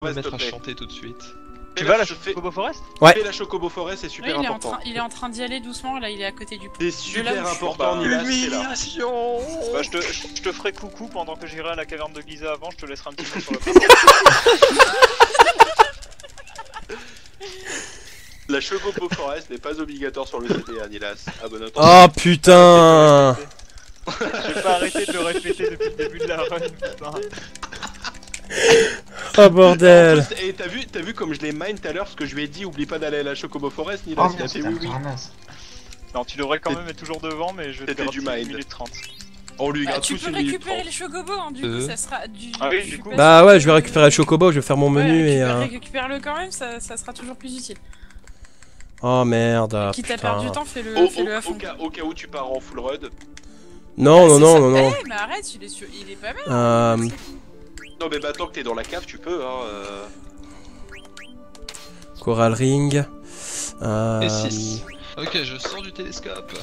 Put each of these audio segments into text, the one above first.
me mettre à chanter tout de suite. Tu vas à la Chocobo Forest? Ouais. Fais la Chocobo Forest, c'est super important. Il est en train d'y aller doucement, là il est à côté du pont. C'est super important, Nilas, c'est là. Humiliation. Bah je te ferai coucou pendant que j'irai à la caverne de Giza avant, je te laisserai un petit peu sur la La Chocobo Forest n'est pas obligatoire sur le CTA, Nilas. Ah bon, attends. Oh putain. J'ai pas arrêté de le répéter depuis le début de la run, putain. Oh bordel. Et t'as vu comme je l'ai mine tout à l'heure, parce que je lui ai dit oublie pas d'aller à la Chocobo Forest, Nilas, il a fait oui. Non, tu devrais quand même être toujours devant, mais je vais te du gratter mind. 1 minute 30. On lui Bah, garde tu tous peux une minute récupérer 30. les chocobos, hein, du coup ça sera du... Ah oui, du coup. Bah ouais, je vais récupérer le chocobo, je vais faire mon menu et... Récupère-le quand même, ça sera toujours plus utile. Oh merde, Quitte à putain. perdre du temps, fais-le à fond. Au cas où tu pars en full run. Non. Eh mais arrête, il est pas mal. Non mais bah tant que t'es dans la cave, tu peux hein. Coral Ring. Et 6. Ok, je sors du télescope.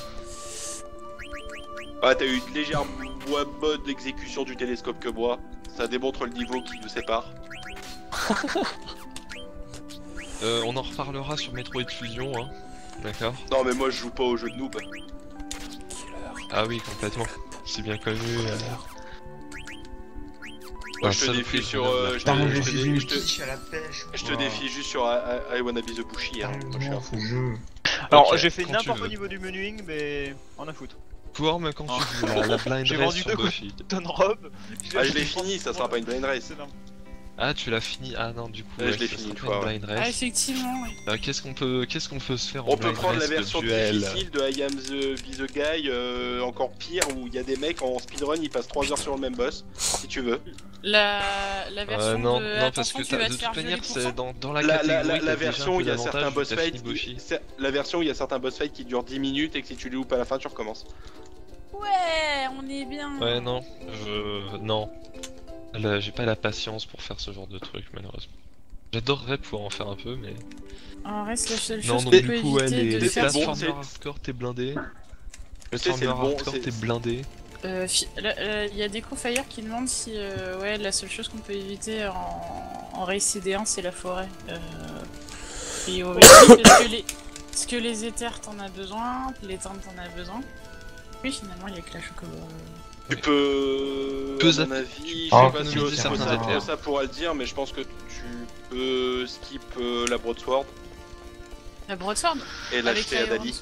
Ah t'as eu une légère moins bonne exécution du télescope que moi. Ça démontre le niveau qui nous sépare. On en reparlera sur Metroid Fusion, hein. D'accord. Non mais moi je joue pas au jeu de noob. Ah oui, complètement. C'est bien connu. Moi je te défie sur... je te défie juste sur I Wanna Be The Bushy hein. Alors Ok, j'ai fait quand n'importe tu au veux. niveau du menuing, mais on a foutre. Pouvoir me quand tu veux, la blind J'ai race vendu sur 2 Buffy. tonnes robe. Ah je l'ai fini, ça sera pas une blind race. Ah, tu l'as fini. Ah non, du coup, Ouais, je l'ai ça fini sera une pas fois, blind Ah race. effectivement, ouais. Qu'est-ce qu'on peut se faire en On peut blind prendre la race de version duel difficile de I Am Be The Guy, encore pire, où il y a des mecs en speedrun, ils passent 3 heures sur le même boss, si tu veux. La version non, de... non, parce que tu vas de te faire toute manière, violer pour c'est ça. dans la catégorie. La version où il y a certains boss fights. fights, la version où il y a certains boss fights qui durent 10 minutes et que si tu les loupes à la fin, tu recommences. Ouais, on est bien. Ouais, non, non. Là, j'ai pas la patience pour faire ce genre de truc, malheureusement. J'adorerais pouvoir en faire un peu, mais... En reste, la seule Non, chose donc qu'on du peut coup, ouais, éviter de les faire... platformers hardcore, t'es blindé. Le sais, c'est farmer le bon, hardcore, c'est- t'es blindé. Il y a des Fire qui demandent si ouais, la seule chose qu'on peut éviter en race CD1 c'est la forêt. Priori, parce que les éthers t'en as besoin, les teintes t'en as besoin. Oui, finalement, il y a que la chocobo. Tu peux... à mon avis, je sais pas si ça pourra le dire, mais je pense que tu peux skip la broadsword La broadsword et l'acheter à Dali.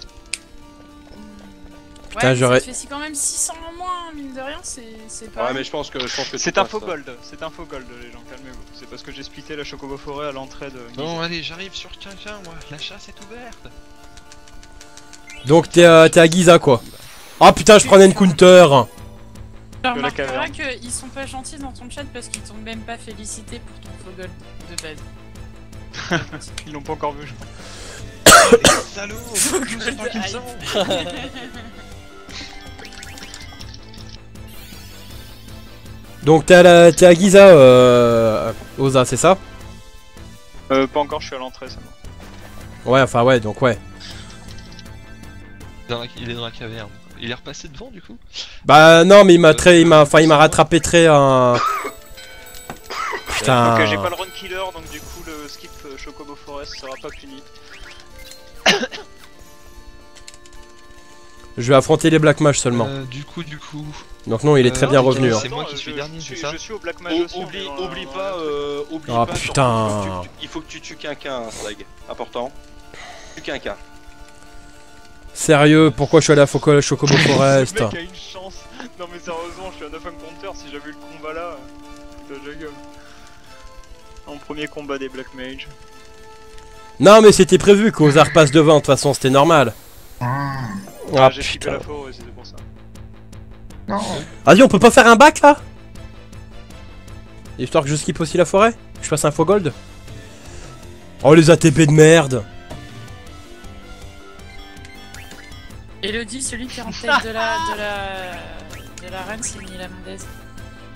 Putain, Ouais, j'aurais- ça fait si quand même 600 en moins, mine de rien, c'est pas... Ouais, mais je pense que C'est un faux gold, c'est un faux gold les gens, calmez-vous. C'est parce que j'ai splitté la Chocobo Forêt à l'entrée de... Non, allez, j'arrive sur quelqu'un, moi. La chasse est ouverte. Donc t'es à Giza quoi. Ah putain, je prenais une counter. Tu la remarqueras caverne. qu'ils sont pas gentils dans ton chat parce qu'ils t'ont même pas félicité pour ton faux gold de base. Ils l'ont pas encore vu, je crois. Les salauds. Je sais pas qui ils sont. Donc t'es à Giza, Oza, c'est ça? Pas encore, je suis à l'entrée seulement. Ouais, enfin ouais, donc ouais. Il est dans la caverne. Il est repassé devant, du coup. Bah non, mais il m'a rattrapé très... Putain... Ok, j'ai pas le run killer, donc du coup le skip Chocobo Forest sera pas puni. Je vais affronter les Black Mage seulement. Du coup... Donc non, il est très bien revenu. Hein. C'est moi qui suis dernier, c'est ça? Je suis au Black Mage aussi. Oublie pas, Ah, pas, putain. surtout, il faut que tu tues quelqu'un, Slag. Important. Tue quelqu'un. Sérieux, pourquoi je suis allé à Chocobo Forest? Ce mec a une chance. Non mais sérieusement, je suis un 9 counter, si j'avais eu le combat là, putain j'ai gueule. En premier combat des Black Mage. Non mais c'était prévu qu'Oza repasse devant, de toute façon c'était normal. Ah J'ai flippé putain. la forêt, c'était pour ça. Non. Vas-y, on peut pas faire un bac là? Histoire que je skip aussi la forêt? Je fasse un faux gold? Oh les ATP de merde! Elodie, celui qui est en tête de la reine, c'est Mila Mendez.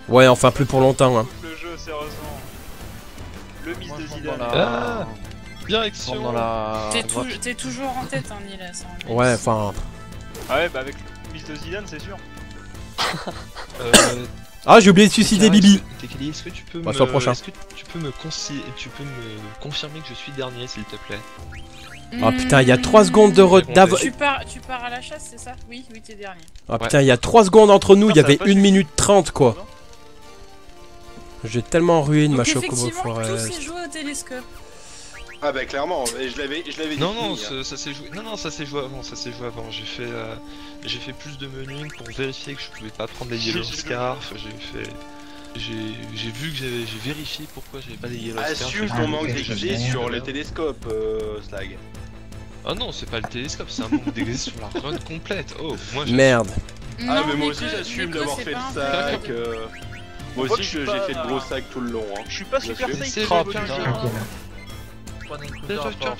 Ouais, enfin plus pour longtemps. Hein. Le jeu, sérieusement. Le Miss de Zidane. Ah, direction Dans la... T'es toujours en tête, hein, Nilas. Hein, Ouais, enfin... Ah ouais, bah avec le Miss de Zidane, c'est sûr. Ah, j'ai oublié de suicider Bibi. Tekali, est-ce que tu peux Bah, sur le prochain. Est-ce que tu peux me confirmer que je suis dernier, s'il te plaît? Ah putain, il y a 3 secondes de retard. Tu pars à la chasse, c'est ça? Oui, t'es dernier. Ah putain, il y a 3 secondes entre nous, il y avait 1 minute 30 quoi. J'ai tellement ruiné ma Chocobo Forest. Tout s'est joué au télescope. Ah bah clairement, et je l'avais dit. Non, ça s'est joué. Non, ça s'est joué avant. J'ai fait plus de menuing pour vérifier que je pouvais pas prendre les Yellow Scarf. J'ai vu que j'ai vérifié pourquoi j'avais pas les Yellow Scarf. Assume ton manque d'exé sur le télescope, Slag. Ah non, c'est pas le télescope, c'est un manque d'exé sur la run complète. Oh, moi j'ai. Merde. Ah mais moi aussi j'assume d'avoir fait le sac. Moi aussi j'ai fait de gros sacs tout le long. Je suis pas super safe. C'est J'ai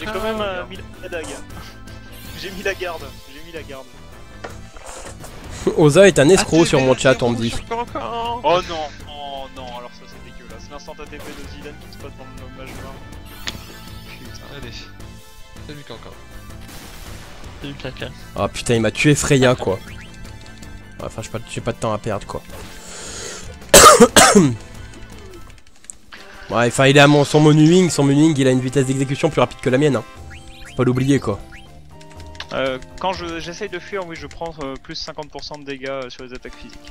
quand même mis la dague. J'ai mis la garde. Oza est un escroc sur mon chat, on me dit. Oh non, alors ça c'est dégueulasse. L'instant ATP de Zidane qui spot dans le mage noir. Putain, allez. Salut Cancan. Salut Caca. Ah putain, il m'a tué Freya quoi. Enfin, j'ai pas de temps à perdre quoi. Ouais, enfin, il est à son menuing, il a une vitesse d'exécution plus rapide que la mienne. Hein. Faut pas l'oublier quoi. Quand j'essaye de fuir, oui, je prends plus 50% de dégâts sur les attaques physiques.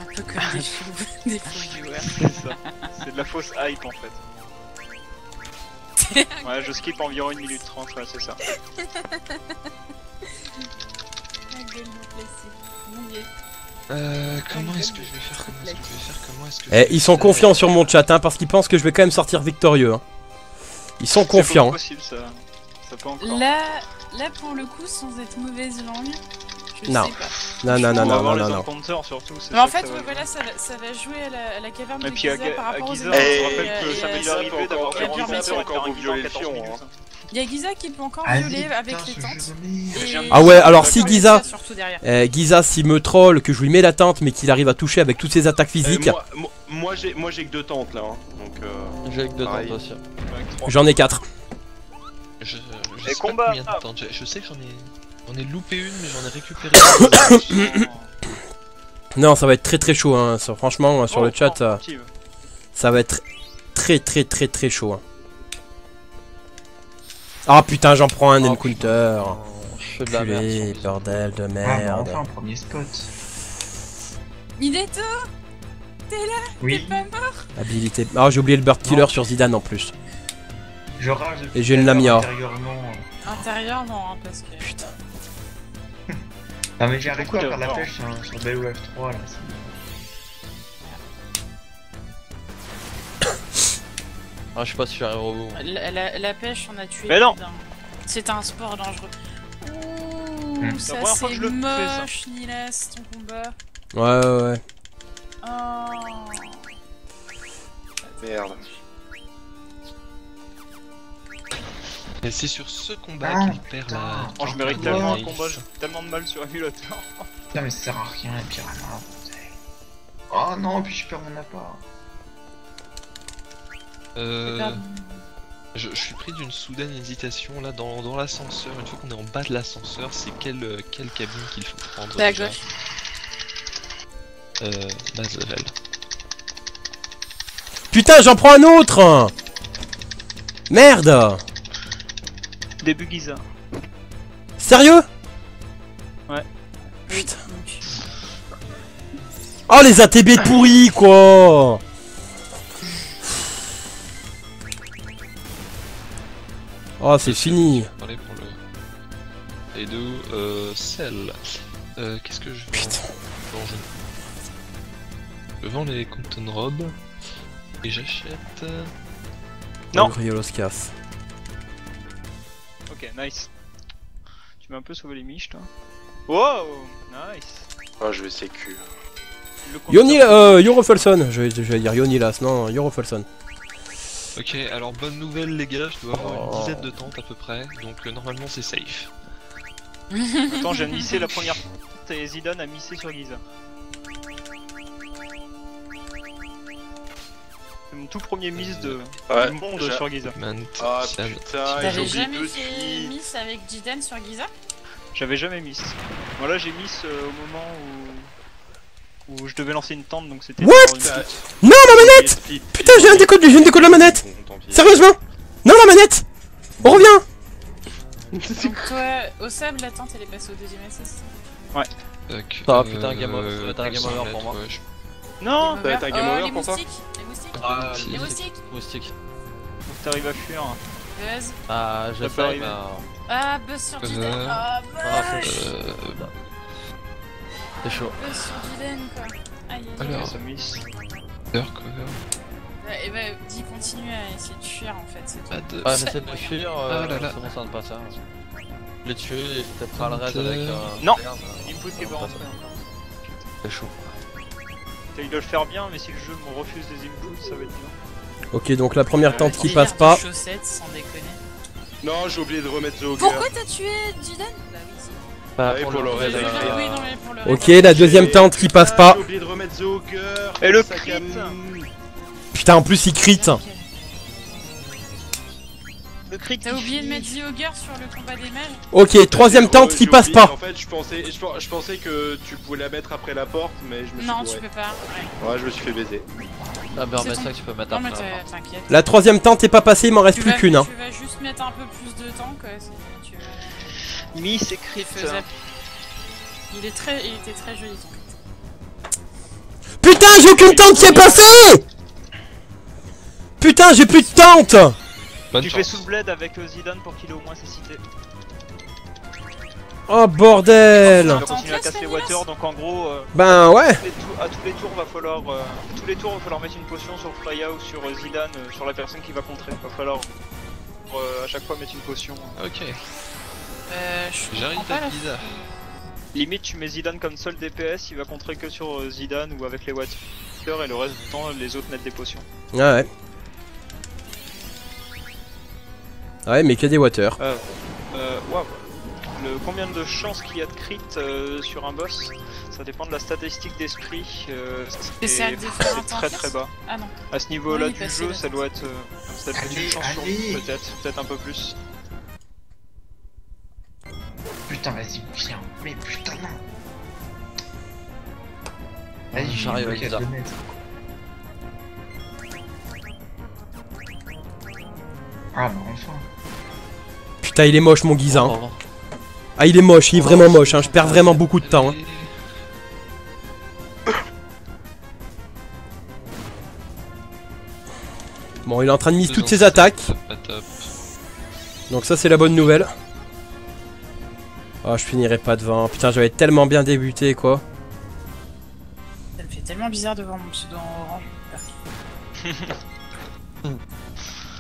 Un peu comme des fous viewers. C'est ça. C'est de la fausse hype en fait. Ouais, je skip environ 1 minute 30, ouais, c'est ça. Comment est-ce que je vais faire? Ils sont confiants sur mon chat, hein, parce qu'ils pensent que je vais quand même sortir victorieux. Hein. Ils sont confiants. C'est possible, ça peut encore. Là, pour le coup, sans être mauvaise langue, je Non. sais pas. Non. Surtout, Mais en fait, voilà, ça va jouer à la caverne de Giza par rapport aux Giza, on se rappelle que ça m'est arrivé d'avoir encore vous violer le fion. Il y a Giza qui peut encore violer avec les tentes. Ah ouais, alors si Giza, Giza s'il me troll, que je lui mets la tente mais qu'il arrive à toucher avec toutes ses attaques physiques. Moi j'ai que 2 tentes là. Hein. Donc j'ai que 2 tentes aussi. J'en ai 4. Je Et sais combat. pas combien de temps. Je sais que j'en ai loupé une, mais j'en ai récupéré une. Non, ça va être très chaud, hein. Franchement, sur le chat, ça va être très chaud. Hein. Ah putain, j'en prends un encounter. Je fais de la merde. Bordel de merde. Enfin, premier spot. Mineto, t'es là? Oui. T'es pas mort? Habilité. Ah, j'ai oublié le Bird Killer sur Zidane en plus. Je rage. Et j'ai une Lamia. Intérieur, non, hein, parce que. Putain. Non, mais j'ai arrêté à faire la pêche sur BOF 3 là. Ah, je suis pas sur un robot. La pêche, on a tué. Mais non. C'est un sport dangereux. Ouh, ça c'est moche, Nilas, ton combat. Ouais. Oh. Merde. Et c'est sur ce combat qu'il perd la. Oh, je mérite tellement un combat, j'ai tellement de mal sur émulateur. Putain, mais ça sert à rien, et puis oh non, puis je perds mon appart. Je suis pris d'une soudaine hésitation là dans l'ascenseur. Une fois qu'on est en bas de l'ascenseur, c'est quelle cabine qu'il faut prendre? À gauche. Base level. Putain, j'en prends un autre. Merde. Début Giza. Sérieux? Ouais. Putain. Oh les ATB pourris quoi. Oh c'est fini. Parler pour le. Et de sel. Qu'est-ce que je vends? Putain. Je vends les Compton Robes et j'achète. Non. Grioloscaf. Ok, nice. Tu m'as un peu sauvé les miches, toi. Wow, nice. Oh, je vais sécu. Yorofelson. Je vais dire Yonilas, non, Yorofelson. Ok, alors bonne nouvelle les gars, je dois avoir une dizaine de tentes à peu près, donc normalement c'est safe. Attends, j'ai missé la première tente et Zidane a missé sur Giza. mon tout premier miss du monde sur Giza. Ah putain, t'avais jamais fait miss avec Jiden sur Giza? J'avais jamais miss. Voilà, j'ai miss au moment où je devais lancer une tente, donc c'était... What? Non, ma manette! Putain, j'ai un décode la manette! Sérieusement? Non, la manette! On revient! Donc toi, au sable, la tente elle est passée au deuxième assist. Ouais. Ah putain, game over, ça va être un game over pour moi. Non! Ça va être un game over pour toi? Les moustiques! Moustique. Donc t'arrives à fuir. Buzz. Ah, j'ai failli, mais... Ah, Buzz sur Jiden. Ah, Buzz! C'est chaud. Buzz sur Jiden quoi. Aïe aïe aïe. Alors, Ça miss. cover. Et bah, dis continue à essayer de fuir en fait, c'est tout. Pas de... Ouais, j'essaie de me fuir, Ah là là. c'est bon, ça ne passe pas. Je l'ai tué et peut-être à le raid avec Non. merde. Input qui est pas rentré. C'est chaud. Il doit le faire bien, mais si le jeu me refuse des inputs, ça va être bien. Ok, donc la première tente qui passe pas. Chaussettes, sans déconner. Non, j'ai oublié de remettre The Ogre. Pourquoi t'as tué Jiden? Bah oui, si. Pas pour le raid. Oui, non, mais pour le Ok, la deuxième tente qui passe pas. J'ai oublié de remettre The Ogre. Et le sac crit. à- Putain, en plus il crit. Le crit. T'as oublié de mettre The Ogre sur le combat des mages? Ok, troisième tente qui J'ai passe oublié, pas. En fait, je pensais que tu pouvais la mettre après la porte, mais je me suis Non, gouré. tu peux pas. Ouais. Ouais, je me suis fait baiser. Ah ben C'est mais ton- ça que tu peux mettre Non, mais après. t'inquiète. La troisième tente est pas passée, il m'en reste Tu plus vas- qu'une. Hein. Tu vas juste mettre un peu plus de temps quoi. Tu Miss et c'est crit. faisable. Il était très joli ton crit. Putain, j'ai aucune tente qui est passée. Putain, j'ai plus de tente. Bonne Tu chance. fais sous le bled avec Zidane pour qu'il ait au moins ses cités. Oh bordel. Il va Tente continuer à laisse, casser Manilas. Water, donc en gros, Ben ouais. à tous les tours va falloir mettre une potion sur Freya ou sur Zidane, sur la personne qui va contrer. Va falloir à chaque fois mettre une potion. Ok, Je j'arrive comprends pas à la... Giza. Limite tu mets Zidane comme seul DPS, il va contrer que sur Zidane ou avec les Water et le reste du temps les autres mettent des potions. Ouais. Ouais, mais qu'il y a des water. Waouh. Combien de chances qu'il y a de crit sur un boss, ça dépend de la statistique d'esprit. Essaie de faire un temps très fixe. très bas. Ah non. À ce niveau-là Oui, du passer jeu, la ça doit être une chance sur allez. peut-être un peu plus. Putain, vas-y, viens. Mais putain, non. Vas-y, J'arrive avec bloqué à ça. 2 mètres. Ah, bah enfin. Putain, il est moche mon Giza. Hein. Pardon. Ah, il est moche, il est vraiment moche. Hein. Je perds vraiment beaucoup de temps. Hein. Bon, il est en train de miser toutes ses attaques. Pas top. Donc ça, c'est la bonne nouvelle. Oh, je finirai pas devant. Putain, j'avais tellement bien débuté, quoi. Ça me fait tellement bizarre de voir mon pseudo en orange.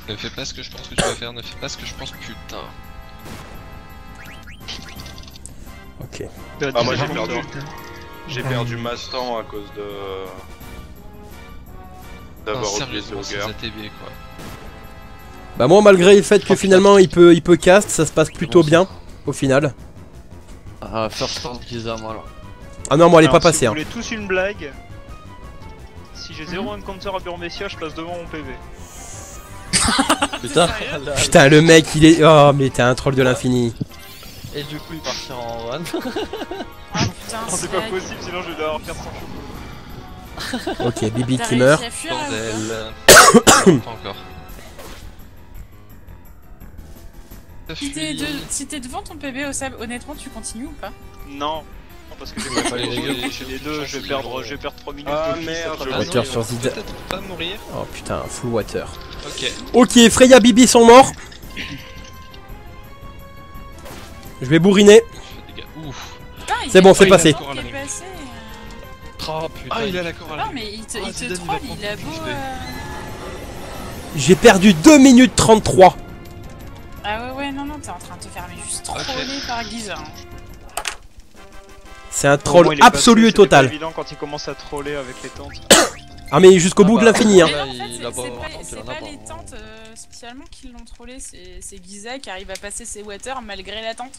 Ne fais pas ce que je pense que tu vas faire, ne fais pas ce que je pense, putain. Ok. Ah, moi j'ai Putain. perdu. J'ai perdu Mastan à cause de. D'avoir oublié The Sérieusement, c'est Ogre. ATB quoi. Bah moi, malgré le fait que finalement il peut cast, ça se passe plutôt bien, au final. Ah, first round Giza, moi alors. Ah non, moi elle est Alors, pas passée. Si vous Hein. voulez tous une blague, si j'ai 0 encounter à Burmessia, je passe devant mon PV. Putain, Putain, le mec, il est... Oh, mais t'es un troll de l'infini. et du coup il partira en run. Ah putain, Non, c'est pas possible, sinon je vais devoir faire 100 chevaux. Ok, Bibi T'as qui meurt. réussi à fuir, là, ou Bordel. Pas encore. Ça Si fuit. si t'es devant ton PB au sable, honnêtement, tu continues ou pas? Non, parce que j'ai pas les régler, les deux, je vais perdre 3 minutes. Ah, d'office, merde, ça je fera Water pas sur de- Zidane. Peut-être pas mourir. Oh putain, full water. Ok. Ok, Freya, Bibi sont morts. Je vais bourriner. Je fais des dégâts. Ouf. Putain, il C'est y a bon, pas c'est de passé. temps qui est passé. Oh putain. Ah, il a la corde à Non, lui. mais il te Ah, Zidane, il va troll, prendre il a plus beau. de- J'ai perdu 2 minutes 33. Ah ouais, non, t'es en train de te faire mais juste troller par Giza. Hein. C'est un Au troll moins, il est passé, absolu et c'était pas total. évident quand il commence à troller avec les tentes. Ah mais jusqu'au bout de l'infini. Hein. Mais Là, non, en fait, il a pas- c'est il en a pas pas, les hein. tentes spécialement qui l'ont trollé, c'est Giza qui arrive à passer ses waters malgré la tente.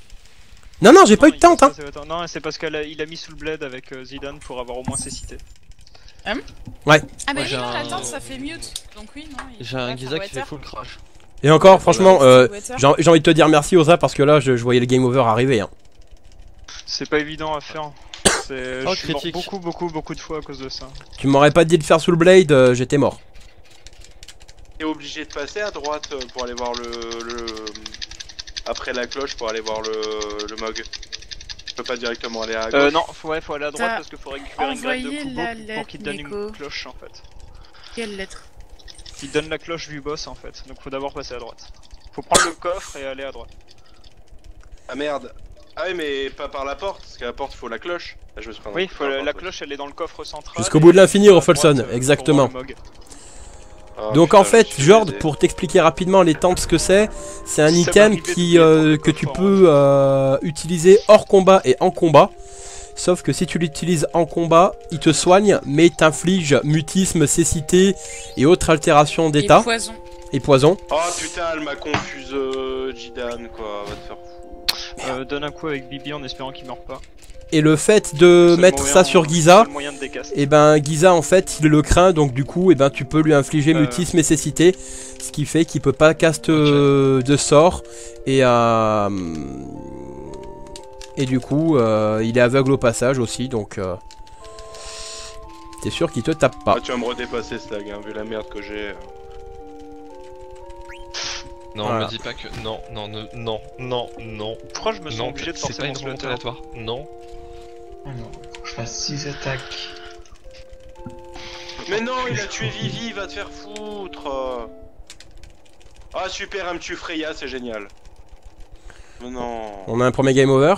Non, non, j'ai pas eu de il tente. Hein. passe pas, non, c'est parce qu'il a mis sous le bled avec Zidane pour avoir au moins ses cités. Ouais. Ah mais Moi, j'ai non, un- l'attente ça fait mute. Donc oui, non. J'ai un Giza qui fait full crash. Et encore, franchement, Water. j'ai envie de te dire merci Osa parce que là, je voyais le game over arriver. Hein. C'est pas évident à faire. Je suis mort critique. beaucoup de fois à cause de ça. Tu m'aurais pas dit de faire sous le blade, j'étais mort. T'es obligé de passer à droite pour aller voir le... Après la cloche pour aller voir le mog. Je peux pas directement aller à gauche. Non, faut aller à droite T'as parce qu'il faut récupérer une graine de envoyé Kubo la pour lettre, qu'il te donne Nico. une cloche en fait. Quelle lettre? Il donne la cloche du boss en fait, donc faut d'abord passer à droite. Faut prendre le coffre et aller à droite. Ah merde. Ah oui mais pas par la porte, parce qu'à la porte il faut la cloche. Ah, je me suis pris un Oui, coup faut par la porte, cloche elle est dans le coffre central. Jusqu'au bout de l'infini, et à Rolfson, droite, exactement. pour voir le mog. Ah, Donc putain, en fait, je suis Jord, baisé. pour t'expliquer rapidement les tentes ce que c'est un Ça item m'arrivait qui, d'oublier de prendre le que tu coffre, peux utiliser hors combat et en combat. Sauf que si tu l'utilises en combat, il te soigne, mais t'inflige mutisme, cécité et autres altérations Et d'état poison. et poison. Oh putain, elle m'a confuse Jidan quoi, va te faire fou. Donne un coup avec Bibi en espérant qu'il meurt pas. Et le fait de Seul mettre moyen- ça sur Giza, seul moyen de décasse. et ben Giza en fait il le craint, donc du coup et ben tu peux lui infliger mutisme et cécité, ce qui fait qu'il peut pas cast de sort et du coup il est aveugle au passage aussi, donc t'es sûr qu'il te tape pas. Ah, tu vas me redépasser Slag, hein, vu la merde que j'ai. Non, Voilà. me dis pas que. Non, non. Pourquoi je me sens Non, obligé de c'est forcer pas mon une remontée slaughter? aléatoire. Non. Oh non, faut que je fasse 6 attaques. Mais non, il a tué Vivi, va te faire foutre. Ah super, elle me tue Freya, c'est génial. Mais non. On a un premier game over.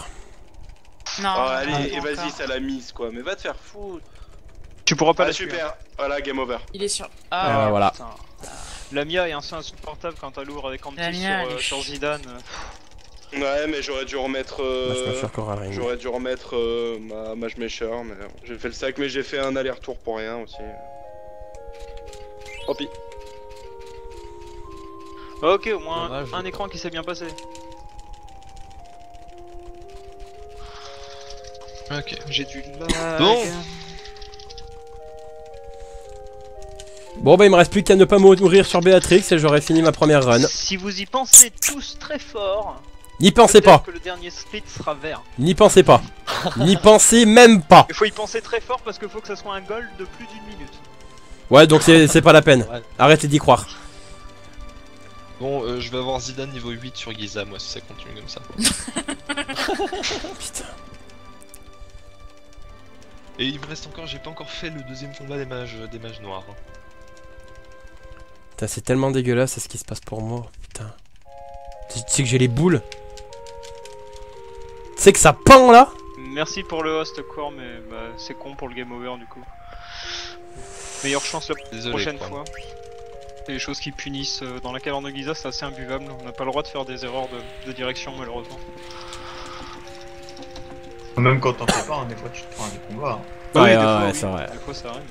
Non. Oh, allez, non, et pas vas-y, encore. ça la mise quoi, mais va te faire foutre. Tu pourras pas Ah la tuer. super, voilà, game over. Il est sur. Ah, Ah, voilà. Putain. La Mia est insupportable quand t'as lourd avec La Antis Mia, elle est sur Zidane. Ouais, mais j'aurais dû remettre. Bah, je me suis encore à la ring. J'aurais dû remettre ma Mage Mesher, mais j'ai fait le sac, mais j'ai fait un aller-retour pour rien aussi. Oh pi. Ok, au moins Dommage, un je- écran qui s'est bien passé. Ok. J'ai du lag. Bon. Bon bah il me reste plus qu'à ne pas mourir sur Béatrix et j'aurais fini ma première run. Si vous y pensez tous très fort, N'y pensez peut-être pas, que le dernier split sera vert. n'y pensez pas, n'y pensez même pas. Il faut y penser très fort parce qu'il faut que ça soit un goal de plus d'une minute. Ouais donc c'est pas la peine, Ouais. arrêtez d'y croire. Bon, je vais avoir Zidane niveau 8 sur Giza, moi, si ça continue comme ça. Putain. Et il me reste encore, j'ai pas encore fait le deuxième combat des mages noirs. Putain c'est tellement dégueulasse ce qui se passe pour moi, putain. Tu sais que j'ai les boules. Tu sais que ça pend là. Merci pour le host, Core, mais bah, c'est con pour le game over du coup. Meilleure chance la Désolé. prochaine quoi. fois. C'est les choses qui punissent dans la caverne de Giza, c'est assez imbuvable. On n'a pas le droit de faire des erreurs de direction malheureusement. Même quand t'en fais pas, hein, des fois tu te prends des combats. Ouais, Oui, des ouais, fois, ouais, oui. c'est vrai. Des fois ça arrive.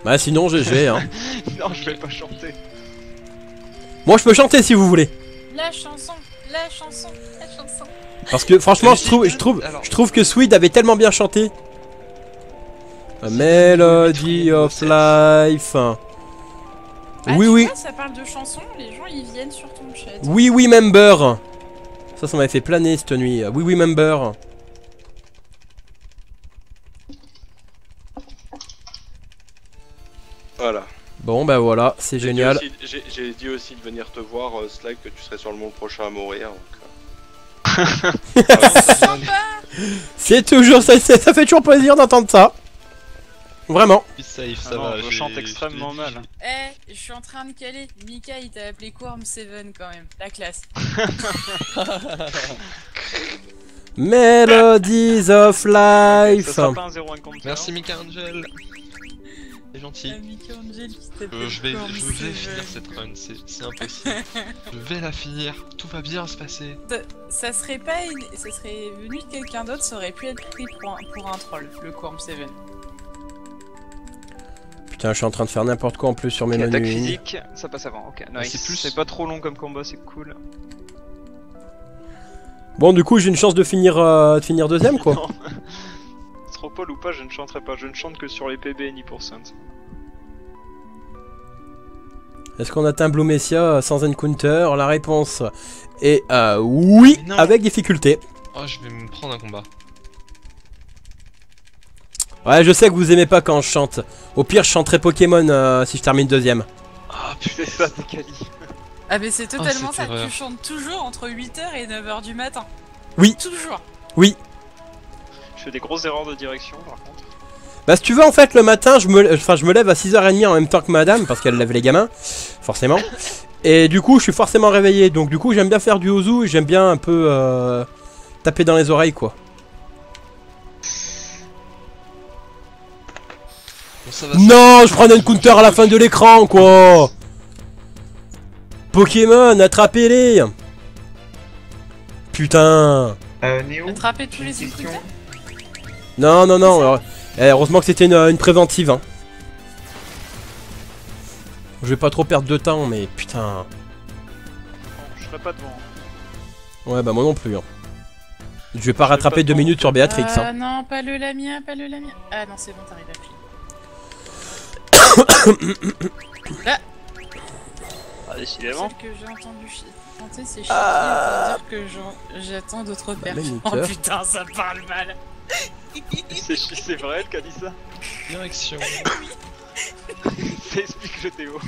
Bah sinon GG hein. Non, je vais pas chanter. Moi je peux chanter si vous voulez. La chanson, la chanson, la chanson. Parce que franchement je trouve que Swede avait tellement bien chanté. A Melody of Life. Ah, Oui tu oui. vois, ça parle de chansons, les gens ils viennent sur ton chat. Oui oui member. Ça m'avait fait planer cette nuit. Oui oui member. Voilà. Bon bah voilà, c'est génial. J'ai dit aussi de venir te voir, Slag, que tu serais sur le monde prochain à mourir. Donc, C'est toujours ça fait toujours plaisir d'entendre ça. Vraiment. Be safe, ça Ah non, va. je chante extrêmement mal. Eh, je suis en train de caler. Mika il t'a appelé Quorm 7 quand même, la classe. Melodies of Life. Ça sera pas un 0 encounter. Merci Mika Angel. C'est gentil. Mika Angel qui t'appelle Je vais Quorm finir 7. cette run, c'est impossible. Je vais la finir, tout va bien se passer. Ça serait pas ça serait venu de quelqu'un d'autre, ça aurait pu être pris pour un troll, le Quorm 7. Putain, je suis en train de faire n'importe quoi en plus sur mes Ok, attaque menus. physique, ça passe avant. Ok, nice. c'est plus- C'est pas trop long comme combat, c'est cool. Bon, du coup, j'ai une chance de finir deuxième quoi. Non. C'est trop Paul ou pas, je ne chanterai pas. Je ne chante que sur les PB ni pour Saint. Est-ce qu'on atteint Blue Messia sans encounter? La réponse est oui, Non. avec difficulté. Oh, je vais me prendre un combat. Ouais, je sais que vous aimez pas quand je chante. Au pire, je chanterai Pokémon si je termine deuxième. Ah C'est ça, t'es quali. Ah mais c'est totalement cette ça, erreur. tu chantes toujours entre 8h et 9h du matin. Oui. Toujours. Oui. Je fais des grosses erreurs de direction par contre. Bah si tu veux en fait le matin je me lève à 6h30 en même temps que madame parce qu'elle lève les gamins, forcément. Et du coup je suis forcément réveillé, donc du coup j'aime bien faire du ouzou et j'aime bien un peu taper dans les oreilles quoi. Bon, ça va, Non, je prends un counter à la fin de l'écran quoi. Pokémon, attrapez-les. Putain. Néo, Attraper tous j'ai les une question. écouteurs. Non, non, non. Heureusement que c'était une préventive. Hein. Je vais pas trop perdre de temps, mais putain. Bon, je serai pas devant. Ouais, bah moi non plus. Hein. Je vais pas rattraper 2 minutes sur Béatrix. Hein. Non, pas le Lamia, pas le Lamia. Ah non, c'est bon, t'arrives à Ah, Celle décidément. que j'ai entendu chanter, c'est Shiki, pour dire que j'attends d'autres Bah, pertes. même Oh Hunter. putain, ça parle mal. C'est vrai elle qui a dit ça. direction. Ça explique le Théo.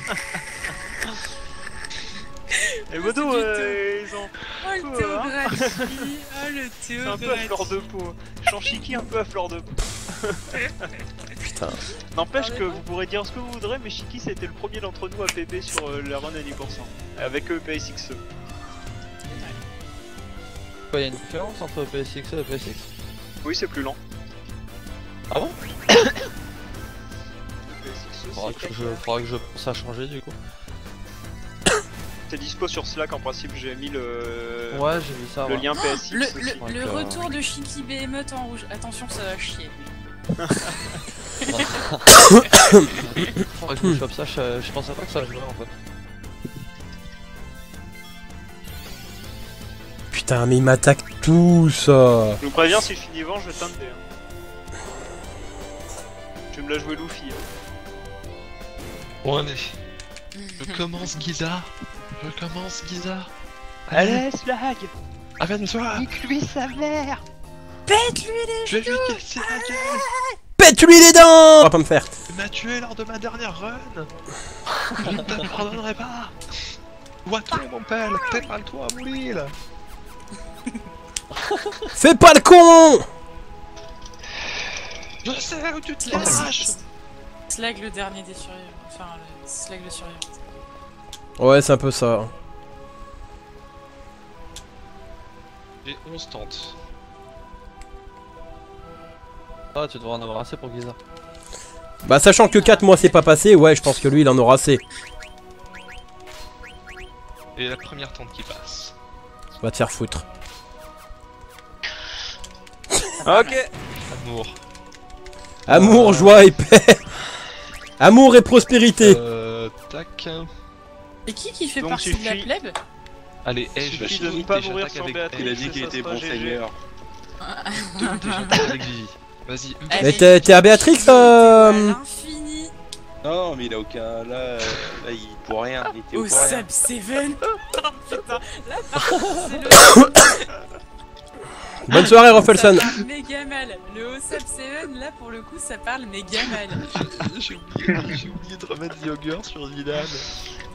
Et Modo, c'est du Théo. ils ont... Oh le théographie, oh le C'est un peu à fleur de peau. Chanchiki un peu à fleur de peau. Putain. N'empêche que vous pourrez dire ce que vous voudrez, mais Shiki c'était le premier d'entre nous à PB sur la run à 10%. Avec EPSXE. Quoi, y a une différence entre PSX et PSX? Oui, c'est plus lent. Ah bon? EPSXE, Faudra que je pense à changer du coup. c'est dispo sur Slack en principe, j'ai mis le, Ouais, j'ai vu ça. le ouais. lien PSX Le, aussi. le, le Donc, retour de Shiki Behemoth en rouge. Attention, ça va chier. Faudra que je chope ça, je pensais pas que ça jouait en fait. Putain, mais ils m'attaquent tous. Je vous préviens, si je finis devant, je vais t'inter. Hein. Je vais me la jouer Luffy. Hein. Bon, allez. Je commence, Giza. Je commence, Giza. Allez, Slag, Amène-toi. nique-lui sa mère. Pète-lui les Je vais lui casser la gueule. Pète-lui les dents. On va pas me faire. Tu m'as tué lors de ma dernière run. Je ne te pardonnerai pas. Vois-toi, mon pelle. Prépare-toi à mourir. Fais pas le con. Je sais où tu te Slag. caches. Slag le dernier des survivants. Enfin, Slag le survivant. Ouais, c'est un peu ça. J'ai 11 tentes. Ah, tu devrais en avoir assez pour Giza. Bah, sachant que 4 mois c'est pas passé, ouais, je pense que lui il en aura assez. Et la première tente qui passe. Va te faire foutre. Ok. Amour. Amour, joie et paix. Amour et prospérité. Tac. Et qui fait Donc, partie de la suffit- plèbe? Allez, je vais Suffit de ne shooter, pas mourir j'attaque sans avec Béatrix. Il a dit qu'il ça était sera bon GG. seigneur. j'attaque avec Vivi. Vas-y. Allez. Mais t'es à Béatrix À l'infini. Non, mais il a aucun. Là, il pour rien. Il était Au pour rien. Sub 7. Oh putain, là par contre c'est le... Bonne soirée, Roffelson. Ça parle méga mal. Le OSAP 7 là pour le coup ça parle méga mal. J'ai oublié de remettre Yogurt sur Dylan.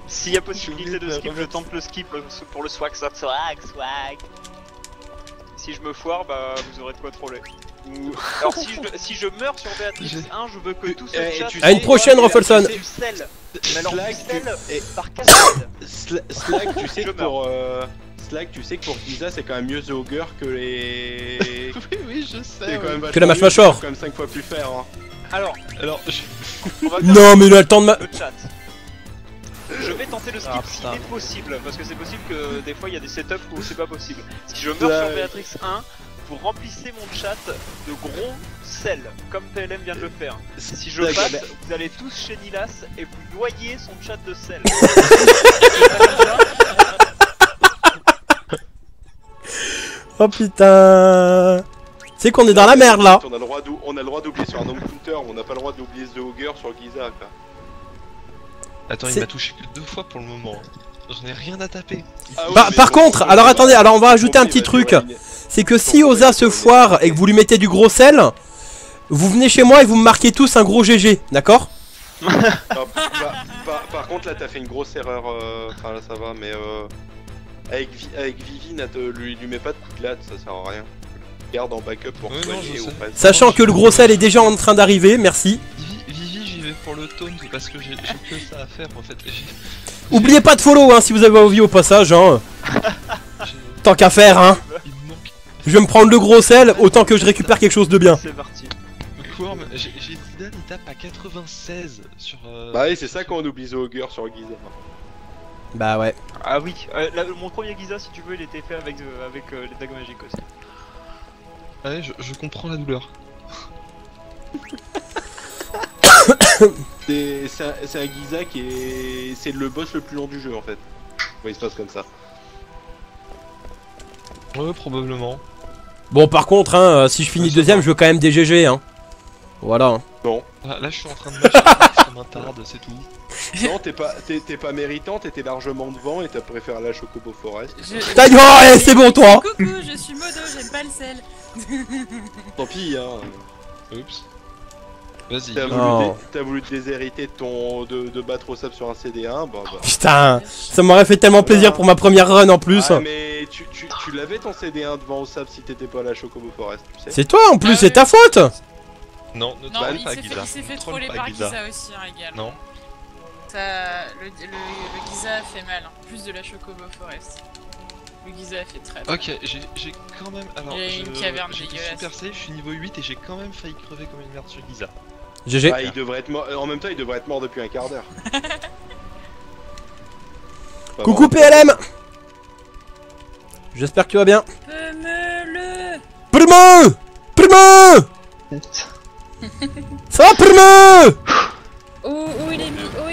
S'il y a possibilité de J'ai oublié de skip, je remettre. tente le skip pour le swag. Swag. Si je me foire, bah vous aurez de quoi troller. Alors si je meurs sur Béatrix 1, je veux que tout ce Eh, chat... tu À une prochaine, Roffelson. Du sel. Mais alors Slack, du sel et- par cascade. Slack, tu sais Je que pour. Slack, tu sais que pour Giza, c'est quand même mieux The Ogre que les. Oui, je sais. C'est quand même Que la vachement match mieux, Machor. c'est quand même 5 fois plus faire. Hein. Alors, Alors, on va faire Non, mais il a le temps de ma. le chat. Je vais tenter le skip Ah, s'il putain. est possible, parce que c'est possible que des fois il y a des setups où c'est pas possible. Si je meurs sur Béatrix 1, vous remplissez mon chat de gros sel, comme PLM vient de le faire. Si je D'accord, passe, vous allez tous chez Nilas et vous noyez son chat de sel. Oh putain. C'est qu'on est dans la merde là. On a le droit d'oublier sur un homme counter, on n'a pas le droit d'oublier ce Augur sur Giza quoi. Attends, il C'est- m'a touché que 2 fois pour le moment. J'en ai rien à taper. Ah oui, Bah, mais par bon, contre, bon, alors bon, attendez, bon, alors on va bon, rajouter un bon, petit bah, truc. tu vas éliminer. C'est que si Oza se foire et que vous lui mettez du gros sel, vous venez chez moi et vous me marquez tous un gros GG, d'accord? Par contre là t'as fait une grosse erreur, enfin là ça va mais avec Vivi lui mets pas de coup de latte, ça sert à rien. Garde en backup pour Ouais, non, soigner je ou sais. pas. Sachant que le gros sel est déjà en train d'arriver, merci. Vivi, j'y vais pour le taunt parce que j'ai que ça à faire en fait. Oubliez pas de follow hein, si vous avez envie au passage, hein. Tant qu'à faire, hein. Il me manque. Je vais me prendre le gros sel, autant que je récupère quelque chose de bien. C'est parti. Quorm, j'ai Zidane, il tape à 96 sur. Bah oui c'est ça quand on oublie The Augur sur Giza. Bah ouais. Ah oui, mon premier Giza, si tu veux, il était fait avec les dagues magiques aussi. Ouais, je comprends la douleur. C'est un Giza qui est... C'est le boss le plus long du jeu en fait. Ouais, il se passe comme ça. Ouais, probablement. Bon par contre, hein, si je finis deuxième, je veux quand même des GG, hein. Voilà. Hein. Là, je suis en train de marcher sur ma tarde, c'est tout. Non t'es pas méritant, t'étais largement devant et t'as préféré la Chocobo Forest. Ta gueule, ouais, c'est bon toi. Coucou, je suis Modo, j'aime pas le sel. Tant pis hein. Oups. Vas-y. T'as voulu te déshériter de battre au sable sur un CD1, bah. Putain, ça m'aurait fait tellement plaisir pour ma première run en plus. Ah, mais tu l'avais ton CD1 devant au sable si t'étais pas à la Chocobo Forest, tu sais. C'est toi en plus, c'est ta faute. Non, ne Non, troll il pas s'est fait, Giza. il s'est fait Ne troll troller pas par Giza. Giza aussi, hein, également. Non. Ça, le Giza a fait mal, hein. Plus de la Chocobo Forest. Le Giza a fait très mal. Ok, j'ai quand même. Alors, Il y a une caverne j'étais dégueulasse. super safe, je suis niveau 8 et j'ai quand même failli crever comme une merde sur Giza. GG. Ah, il devrait être mort. En même temps, il devrait être mort depuis un quart d'heure. Coucou PLM. J'espère que tu vas bien. Peux-me-le. Primo. Ça va Primo. Oh, il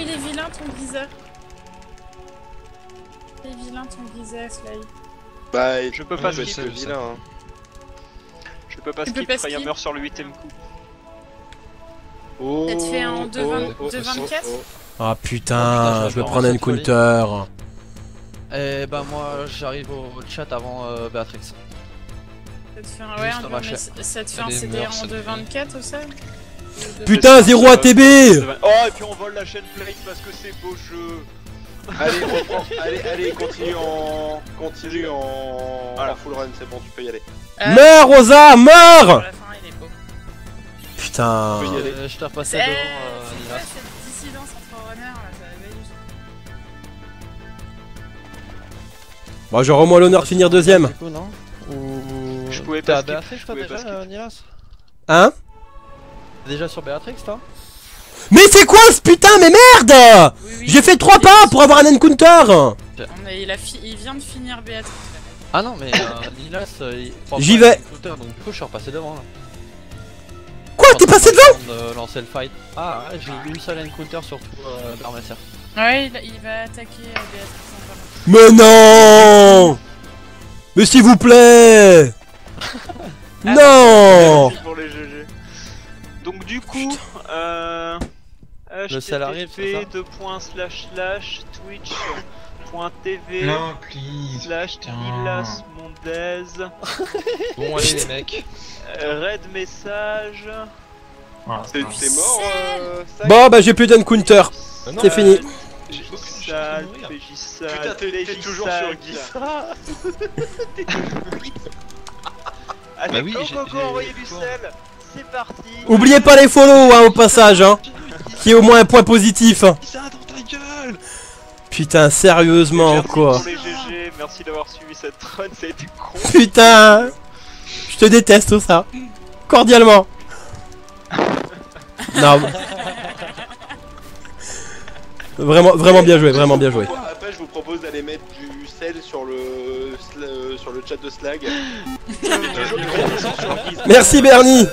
est vilain ton Giza. Il est vilain ton Giza, Sly. Bah, Je peux pas Ouais, je skip. sais, c'est vilain. Hein. Je peux pas Tu peux skip, pas Freya skip. meurt sur le 8ème coup. Oh, Ça te fait un 2,24 Ah Oh, putain, putain, je je vais vais prendre un cette folie. counter. Eh bah moi j'arrive au chat avant Béatrix. Ça te fait un, Juste un machin. ça te fait un Elle est CD morte, en cette 2,24 ou ça Putain, 0 ATB. Oh, et puis on vole la chaîne Plate parce que c'est beau jeu. Allez, reprends. allez, continue en Voilà. full run, c'est bon, tu peux y aller. Meurs Rosa, Pour meurs. la fin, il est beau. Putain. Tu peux y aller. Je t'ai repassé Eh, devant c'est quoi Nilas. cette dissidence entre runners là, ça avait juste. Bon, j'aurai au moins l'honneur de finir deuxième. Du coup, non Ou... Je pouvais T'es pas à skip, Béatrix je toi pouvais pas déjà, skip. Nilas? Hein? T'es déjà sur Béatrix toi? Mais c'est quoi ce putain, mais merde! Oui, J'ai fait 3 pas pour avoir un encounter! Il vient de finir Béatrice. Ah non mais Nilas il prend J'y pas vais. le scooter, donc du coup je suis repassé devant là. Quoi, t'es passé devant? De lancer le fight. Ah ouais, j'ai eu une seule encounter surtout d'Armacia. Ouais, il va attaquer Béatrice encore. Mais non! Mais s'il vous plaît! Non! Merci pour les GG. Donc du coup, Le sel arrive, c'est ça http://twitch.tv Non, please. putain. /Nilas Mondez Bon, allez les mecs. Red message. Voilà. T'es mort, Sac Bon, bah j'ai plus d'encounter. Ah non, C'est fini. J'ai aucune chance Sale, de mourir. Pégissal, Putain, t'es toujours sur Giza. Allez, Bah oui, go j'ai- go go, j'ai- envoyez du quoi sel. C'est parti. Oubliez pas les follow hein, au passage, hein. Qui est au moins un point positif. Giza dans ta gueule. Putain, sérieusement Merci quoi. pour les GG, merci d'avoir suivi cette run, ça a été con. Putain! Je te déteste ça. Cordialement. Non. Vraiment bien joué, vraiment bien joué. Après, je vous propose d'aller mettre du sel sur le chat de Slag. Merci Bernie.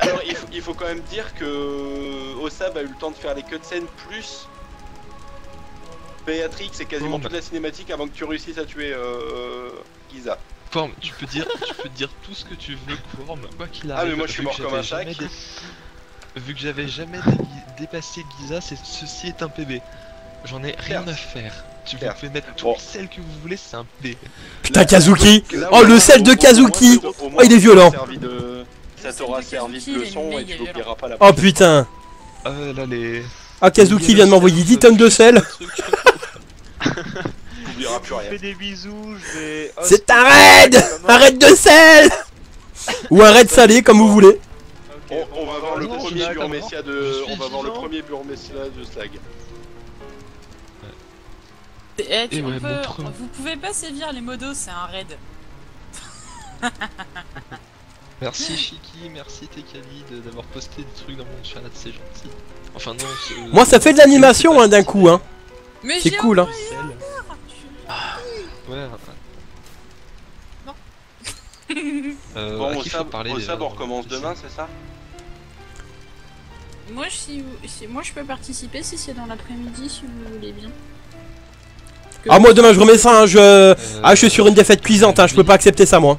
Alors, il faut quand même dire que Osab a eu le temps de faire les cutscenes plus Béatrix et quasiment Bon, toute la cinématique avant que tu réussisses à tuer Giza. Forme, tu peux dire tout ce que tu veux, Forme, quoi qu'il arrive. Ah, mais moi je suis vu mort que comme un j'avais sac. Vu que j'avais jamais dépassé Giza, ceci est un PB. J'en ai rien à faire. Vous pouvez mettre tout celle que vous voulez, c'est un PB. Putain, Kazuki. Oh, le sel de Kazuki. Oh, il est violent. Ça t'aura servi de leçon et tu l'oublieras pas la Oh putain. Ah là les... Ah, Kazuki vient de m'envoyer 10 tonnes de sel. T'oublieras plus rien. Je fais des bisous, je vais... C'est un raid. Un raid de sel. Ou un raid salé, comme vous voulez. On va voir le Non, premier je Burmessia suis de... On va voir le vigilant. premier Burmessia de Slag. Eh, ouais, mon truc. vous pouvez pas sévir les modos, c'est un raid. Merci Shiki, merci Tekali d'avoir posté des trucs dans mon chat, c'est gentil. Enfin non, c'est... Moi, ça fait de l'animation hein, d'un coup. Hein. Mais C'est j'ai cool. Hein. Ouais. Non. Bon, à au qui faut parler Sab, déjà, on recommence demain, c'est ça? Moi, moi, je peux participer si c'est dans l'après-midi, si vous voulez bien. Ah, moi, demain, je remets ça. Hein, Ah, je suis sur une défaite cuisante. Hein, je peux pas accepter ça, moi.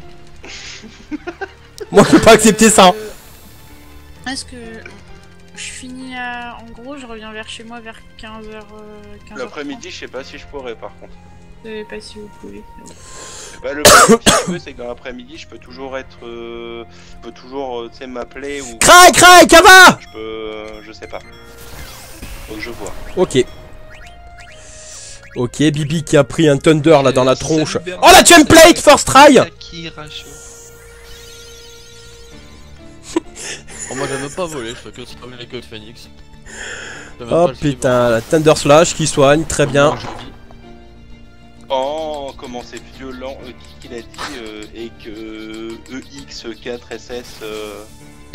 Moi, je peux pas accepter ça. Est-ce que je finis à... En gros, je reviens vers chez moi vers 15h. L'après-midi, je sais pas si je pourrais par contre. Je sais pas si vous pouvez. Bah, le problème, si tu veux, c'est que dans l'après-midi, je peux toujours être. Je peux toujours, tu sais, m'appeler ou. Crac, crac, Kava. Je peux. Je sais pas. Faut que je vois. Ok. Ok, Bibi qui a pris un Thunder là dans la tronche. Oh, la template first try. Oh, moi j'aime pas voler, je fais que spammer les queues de Phoenix. Oh putain, la Thunder Slash qui soigne, très bien. Oh, comment c'est violent, qui l'a dit, et que EX4SS.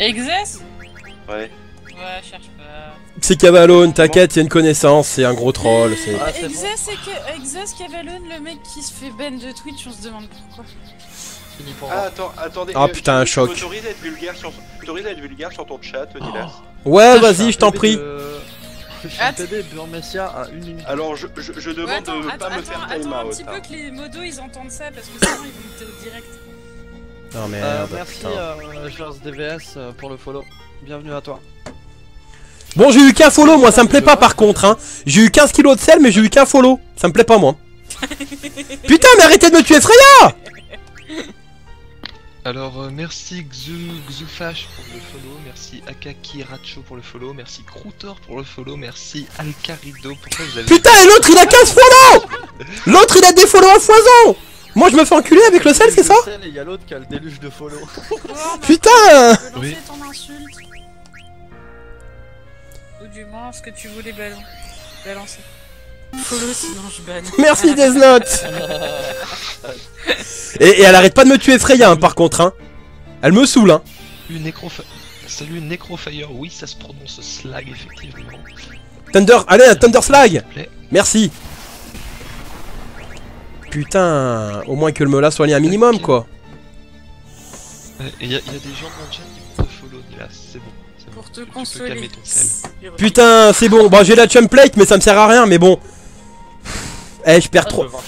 Exes? Ouais. Ouais, cherche pas. C'est Cavalone, t'inquiète, il y a une connaissance, c'est un gros troll. Ah, c'est bon. Exes Cavalone, le mec qui se fait ban de Twitch, on se demande pourquoi. Fini pour Ah, moi. attendez. Ah, putain, un choc. Tu m'autorises à être vulgaire sur ton chat, Nilas. Ouais, vas-y, je t'en prie. Je suis un PD Burmessia à 1 minute. Alors, je demande Ouais, attends, de pas me faire time attends un out. petit peu que les modos ils entendent ça parce que sinon ils vont te direct. Non merde, Merci putain. Charles DVS pour le follow. Bienvenue à toi. Bon, j'ai eu qu'un follow, moi, ça me plaît pas par contre. Hein. J'ai eu 15 kilos de sel, mais j'ai eu qu'un follow. Ça me plaît pas, moi. Putain, mais arrêtez de me tuer, Freya. Alors merci Xufash pour le follow, merci Akaki Racho pour le follow, merci Kroutor pour le follow, merci Alcarido. Pourquoi vous avez... Putain, et l'autre il a 15 follow. L'autre il a des follow à foison. Moi je me fais enculer avec le sel, c'est ça? Il y a l'autre qui a le déluge de follow. Putain. Tu peux lancer Oui. ton insulte. Ou du moins ce que tu voulais balancer. Follow sinon je banne. Merci Deathnote. Et elle arrête pas de me tuer Freya hein, par contre hein. Elle me saoule hein. Salut Necrofire, oui ça se prononce slag effectivement. Thunder, allez un Thunder Slag. S'il te plaît. Merci. Putain, au moins que le Mola soit lié un minimum quoi. Il y a des gens dans le chat qui vont te follow Nilas, c'est bon. C'est bon. Pour te Tu peux consoler. calmer ton sel. Putain, c'est bon. Bon, j'ai la chumplate mais ça me sert à rien mais bon. Eh, je perds trop. Voilà,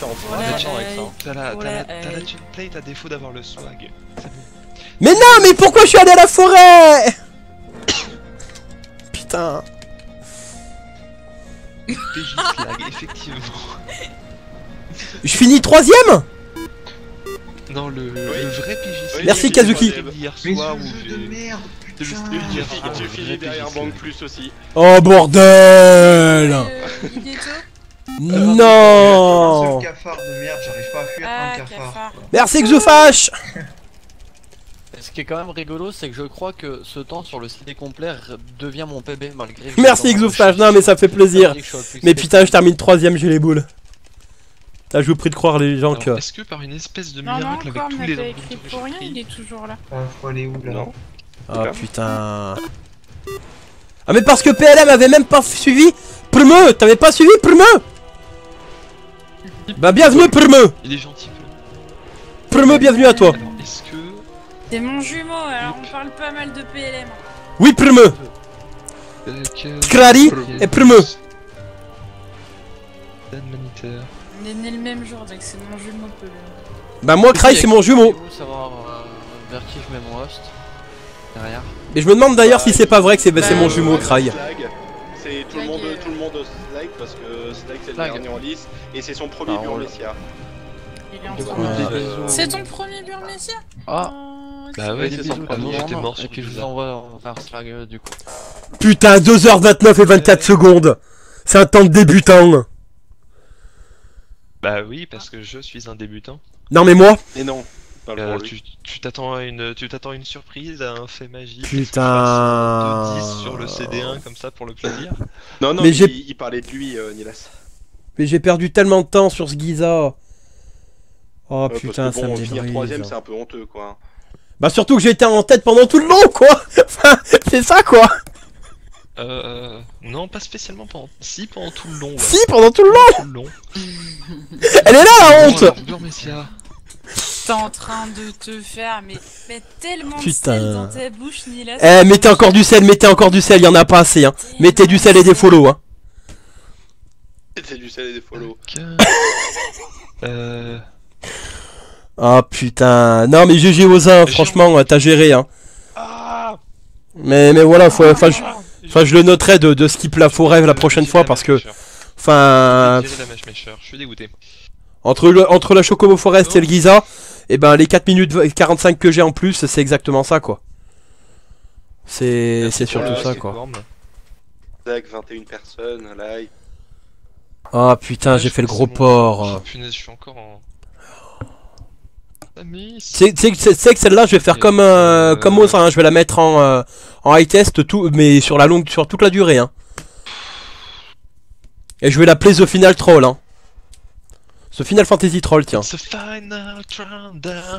T'as la Voilà, template à défaut d'avoir le swag. C'est bon. Mais non, mais pourquoi je suis allé à la forêt? Putain. PJ slag, effectivement. Je finis 3ème. Non, le vrai PJ slag. Merci, c'est Kazuki. Hier Mais soir où ce jeu de j'ai... merde, Je putain. Tu finis derrière Banque Plus aussi. Oh bordel. Igeto. Non. Un seul cafard de merde, j'arrive pas à fuir Ah, un cafard. cafard. Merci Xufash. Ce qui est quand même rigolo, c'est que je crois que ce temps sur le CD complet devient mon PB malgré. Merci Xufash. Non mais ça fait plaisir. Mais putain, je termine 3ème, j'ai les boules. Putain, je vous prie de croire les gens Alors, que... est-ce que par une espèce de Non, non, miracle avec encore, tous on les n'a pas langues écrit que pour j'ai rien, il pris, est toujours là. Ah, faut aller où là? Non. Ah putain. Ah mais parce que PLM avait même pas suivi Prmeux. T'avais pas suivi Prmeux? Bah bienvenue Prmeux. Il est gentil. Prmeux, bienvenue à toi. Alors, est-ce que... C'est mon jumeau, alors on parle pas mal de PLM. Oui Prmeux. Krari et Prmeux. Dan Maniter. On est nés le même jour, donc c'est mon jumeau PLM. Bah moi, Cry, c'est mon jumeau. Savoir vers qui je mets mon host. Derrière. Et je me demande d'ailleurs si c'est pas vrai que c'est mon jumeau, Cry. Slag, c'est tout le monde Slag parce que Slag c'est le Slag. dernier en lice et c'est son premier Burmessia. Il est en Du train coup, de- des bisous. C'est ton premier Burmessia? Ah. Bah ouais, Des c'est bisous, son à premier, tout il était moment, mort et sur puis je vous Blizzard. envoie vers Slag du coup. Putain, 2h29 et 24 secondes. C'est un temps de débutant. Bah oui, parce que je suis un débutant. Non mais moi. Et non, pas le pour lui. Tu t'attends à une surprise, à un fait magique. Putain. De 10 sur le CD1 comme ça pour le plaisir. Non, Mais j'ai- il parlait de lui, Nilas. Mais j'ai perdu tellement de temps sur ce Giza. Oh Parce putain, que ça bon, me finir débrise. troisième, c'est un peu honteux quoi. Bah surtout que j'ai été en tête pendant tout le long, quoi. Enfin, c'est ça, quoi. Non, pas spécialement pendant. Si, pendant tout le long. Ouais. Si, pendant tout le long. Tout le long. Elle est là, la honte. Alors, Burmessia. T'es en train de te faire mais tellement Putain. de sel dans ta bouche, Nilas. Eh, mettez encore du sel, il y en a pas assez, hein. Mettez du sel et des follow, hein. C'est du sel et des follow. Ok. Ah putain. Non mais GG Ozin, franchement, t'as géré, hein. Ah Mais voilà, enfin je le noterai de skip la forêt la prochaine fois parce que, enfin, J'ai la matchmaker, je suis dégoûté. entre la Chocobo Forest et le Giza, et ben les 4 minutes 45 que j'ai en plus, c'est exactement ça, quoi. C'est surtout ça, quoi. Slag, 21 personnes, live. Ah putain, j'ai fait le gros porc. Punaise, je suis encore en. C'est que celle-là, je vais faire comme Ozin, hein. Je vais la mettre en high test, mais sur toute la durée, hein. Et je vais l'appeler The Final Troll, hein. The Final Fantasy Troll, tiens. The final countdown.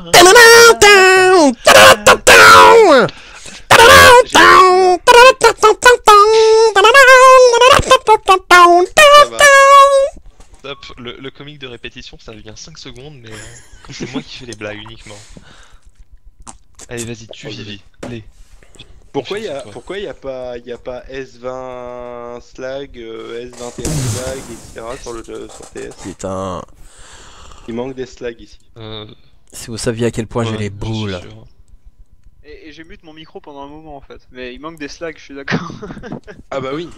Stop, le comique de répétition ça devient 5 secondes, mais quand c'est moi qui fais les blagues uniquement. Allez, vas-y, tue Vivi. Allez. Pourquoi il y a pas S20 Slag, S21 Slag, etc. sur TS? Putain. Il manque des slags ici. Si vous saviez à quel point j'ai les boules. Et j'ai mute mon micro pendant un moment en fait. Mais il manque des slags, je suis d'accord. Ah bah oui.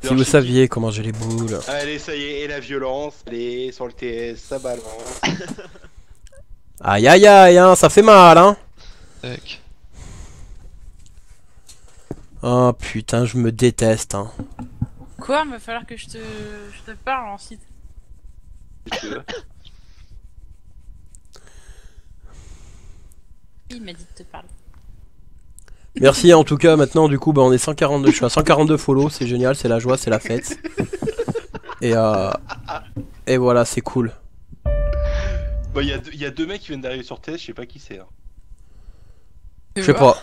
Si vous saviez comment j'ai les boules. Allez, ça y est, et la violence, allez, sur le TS, ça balance. Aïe aïe aïe, hein, ça fait mal, hein. Tac. Oh putain, je me déteste, hein. Quoi? Il va falloir que je te parle ensuite. Si tu veux. Il m'a dit de te parler. Merci en tout cas, maintenant du coup bah on est 142, je suis à 142 follow, c'est génial, c'est la joie, c'est la fête. Et voilà, c'est cool. Bah il y a deux mecs qui viennent d'arriver sur TS, je sais pas qui c'est. Hein. Je sais pas.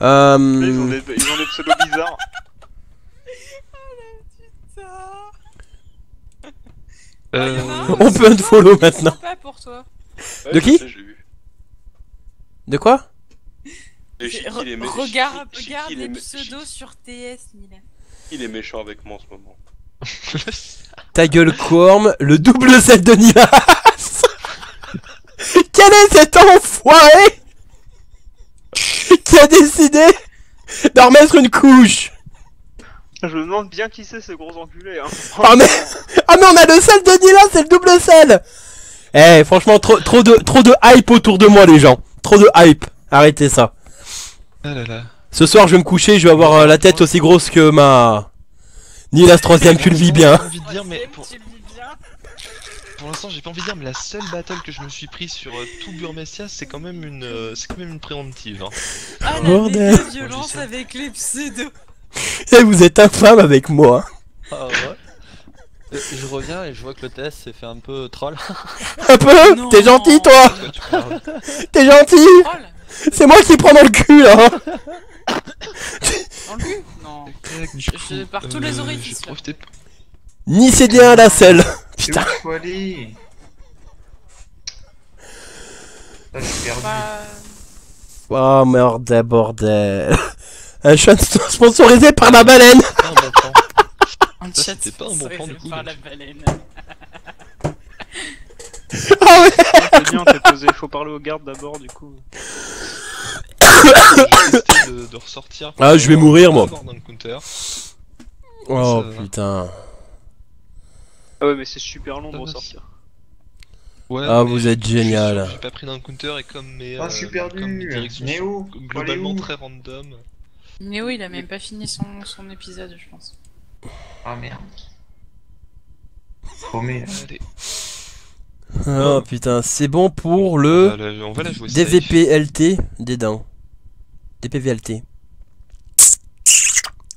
Ils ont des pseudos bizarres. On peut unfollow maintenant. Pas pour toi. Ouais, De qui? je sais, j'ai vu. De quoi? Regarde il les est pseudos sur TS, Milan. Il est méchant avec moi en ce moment. Ta gueule Corm, le double set de Nilas. Quel est cet enfoiré qui a décidé d'en remettre une couche? Je me demande bien qui c'est ce gros enculé. Hein. Ah mais on a le sel de Nilas, c'est le double sel. Eh franchement trop de hype autour de moi les gens. Trop de hype. Arrêtez ça. Ah là là. Ce soir je vais me coucher, je vais avoir la tête aussi grosse que ma Nilas 3ème, tu le vis bien. J'ai pas envie de dire, mais pour l'instant j'ai pas envie de dire, mais la seule battle que je me suis prise sur tout Burmessia, c'est quand même une préemptive. Hein. Ah Bordel. la violence avec les pseudos. Et vous êtes infâme avec moi. Ah ouais. Je reviens et je vois que le TS s'est fait un peu troll. Un peu. Non. T'es gentil toi. De quoi tu parles? T'es gentil. Troll. C'est moi qui prends dans le cul là. Dans le cul? Non. Tac, du Je coup, pars tous les orifices, j'ai là. profité. Ni CD1 à la selle. C'est où qu'il faut aller? Là, je suis perdu. Bah... Oh merde, bordel. Un chat sponsorisé par la baleine. Pas un bon plan. Un Ça, chat c'était pas un bon plan, du coup, par donc. la baleine. C'est bien, t'es posé, faut parler aux gardes d'abord du coup. J'ai testé de ressortir. Ah, je vais mourir, moi. Dans le counter. Oh Ça va. putain. Ah ouais mais c'est super long de ressortir. Ouais, Ah, mais vous êtes je suis sûr génial. que j'ai pas pris dans le counter et comme mes, Ah, je suis perdu. comme mes directions Néo, sont faut globalement aller où très random. Néo, il a même pas fini son épisode, je pense. Ah merde. Paumé là. Allez, Oh putain, c'est bon pour on le va la jouer safe. DVPLT des dents. DPVLT.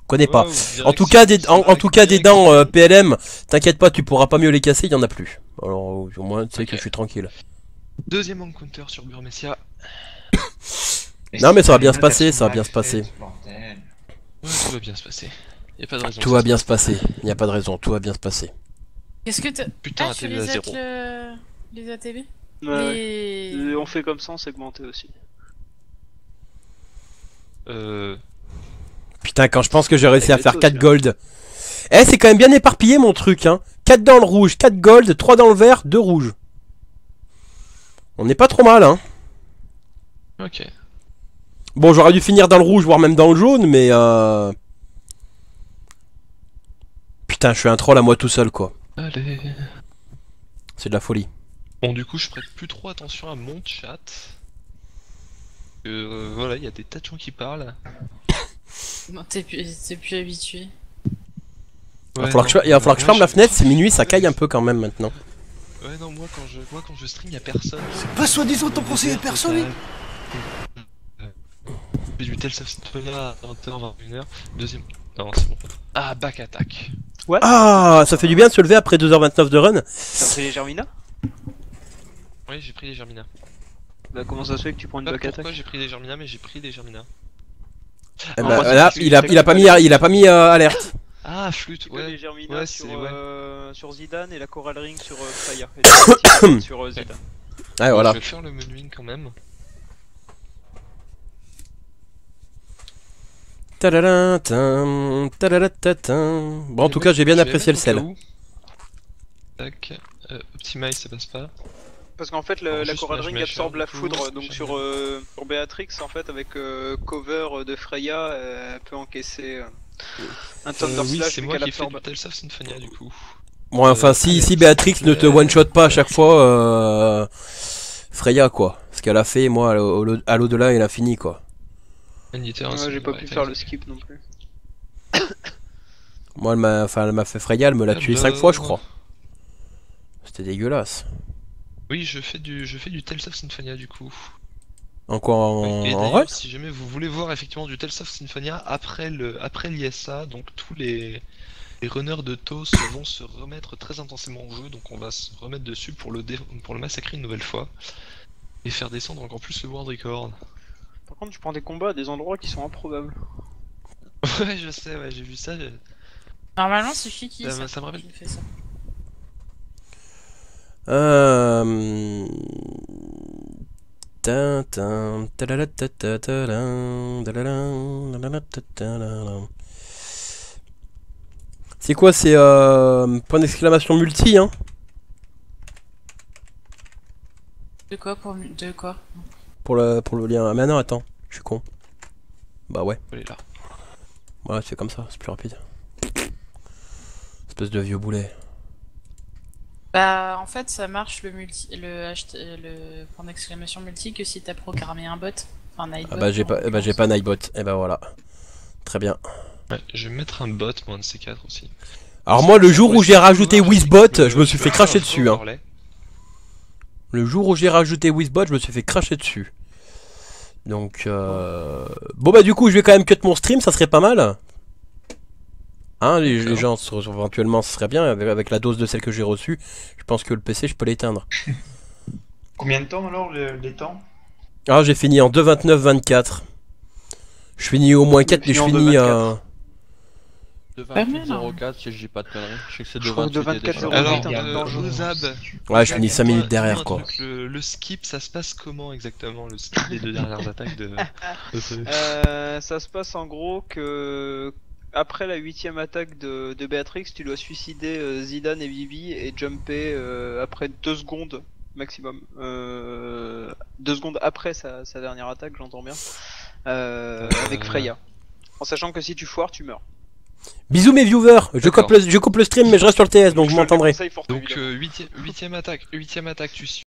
Connais pas. Ouais, vous direz En tout que cas, c'est en avec tout cas, des direct. dents PLM, t'inquiète pas, tu pourras pas mieux les casser, il y en a plus. Alors au moins, tu sais que Ok. je suis tranquille. Deuxième encounter sur Burmessia. Non, mais ça va c'est bien les se passer, notes, ça va elles bien sont se passer. mal faites, bordel. Ouais, tout va bien se passer. Y a pas de raison. Tout va bien se passer, y a pas de raison, tout va bien se passer. Qu'est-ce que t'as... Putain, Ah, tu ATV à les 0. les ATV Ouais. Les... On fait comme ça, on segmenté aussi. Putain, quand je pense que j'ai réussi à Avec faire les 4 taux, gold. Eh, c'est quand même bien éparpillé mon truc, hein. 4 dans le rouge, 4 gold, 3 dans le vert, 2 rouges. On n'est pas trop mal, hein. Ok. Bon, j'aurais dû finir dans le rouge, voire même dans le jaune, mais Putain, je suis un troll à moi tout seul, quoi. Allez. C'est de la folie. Bon, du coup, je prête plus trop attention à mon chat. Voilà, il y a des tas de gens qui parlent. Non, t'es plus habitué. Il va falloir que je ferme la fenêtre, c'est minuit, ça caille un peu quand même maintenant. Ouais, non, moi quand je stream, y a personne. Pas soi-disant ton conseiller personnel. J'ai du Tales of Symphonia à 20h, 21h. Deuxième. Non, c'est bon. Ah, back attack. Ah, ça fait du bien de se lever après 2h29 de run. T'as pris les Germina? Oui, j'ai pris les Germina. Bah comment ça se fait que tu prends une back Pourquoi attack? j'ai pris les Germina, mais j'ai pris les Germina. Eh Non, ben, moi, c'est là, parce que il a pas mis alerte. Ah, flûte, Tu ouais. les Germina Ouais, sur, c'est- ouais. sur Zidane et la Coral Ring sur Fire. Et la sur Zidane. Ouais, voilà. Je vais faire le menuing quand même. Tadadam, tadadatatam. Bon, en tout cas, j'ai bien Je vais apprécié le mettre au sel. cas où. Tac. Optimize, ça passe pas. Parce qu'en fait Alors, la juste Coral Mage Ring Measure, absorbe la du coup, foudre, donc j'aime sur Béatrix en fait avec cover de Freya, elle peut encaisser un Thunder Oui, Slash c'est vu moi qu'elle qui ai fait absorbe. du Tales of Symphonia du coup. Bon, enfin, si Béatrix ne te one-shot pas à chaque fois, Freya, quoi. Ce qu'elle a fait, moi, à l'au-delà, elle a fini, quoi. Magnétaire, Ouais, c'est- j'ai pas ouais, pu t'as faire le raison. skip non plus. Moi, elle m'a fait Freya, elle me l'a tué 5 fois, je crois. C'était dégueulasse. Oui, je fais du Tales of Symphonia du coup. En quoi, Et en run d'ailleurs, si jamais vous voulez voir effectivement du Tales of Symphonia après l'ISA, donc tous les runners de TOS vont se remettre très intensément au jeu, donc on va se remettre dessus pour le massacrer une nouvelle fois et faire descendre encore plus le world record. Par contre, tu prends des combats à des endroits qui sont improbables. Ouais, je sais, ouais, j'ai vu ça. Normalement, c'est Fiki Ça me rappelle. qui fait ça. Tintin, tadalatatatalan, dalalan, dalalatatalan. C'est quoi, c'est point d'exclamation multi, hein? De quoi de quoi? Pour le lien. Ah, mais non, attends, je suis con. Bah ouais, Elle est là. voilà, c'est comme ça, c'est plus rapide. Espèce de vieux boulet. Bah en fait ça marche le point d'exclamation multi que si t'as programmé un bot, enfin Nightbot. Ah bah j'ai pas, j'ai pas Nightbot, et bah voilà. Très bien. Ouais, je vais mettre un bot, moi, un de ces quatre aussi. Alors moi, le jour où j'ai rajouté Wizbot, Je je me suis fait cracher dessus, hein. overlay. Le jour où j'ai rajouté Wizbot, je me suis fait cracher dessus. Donc bon bah du coup je vais quand même cut mon stream, ça serait pas mal. Hein, les gens éventuellement ce serait bien avec la dose de celle que j'ai reçue. Je pense que le PC je peux l'éteindre. Combien de temps alors les temps? Ah j'ai fini en 2.29.24. Je finis au moins 4 et je fini en finis 2.24. De Pas mal, 28.04 si je dis pas de conneries. Je sais que c'est de Je crois que de 28 24 déjà. Alors, regarde dans le jeu. Zab, Ouais je finis 5 minutes dis-moi derrière un quoi. truc, le skip, ça se passe comment exactement, le skip des deux dernières attaques de... Ça se passe en gros que après la 8ème attaque de Béatrix, tu dois suicider Zidane et Vivi et jumper après 2 secondes maximum. 2 secondes après sa dernière attaque, j'entends bien. Avec Freya. En sachant que si tu foires, tu meurs. Bisous mes viewers, je coupe le stream mais je reste sur le TS donc vous m'entendrez. Donc 8ème attaque, tu suis.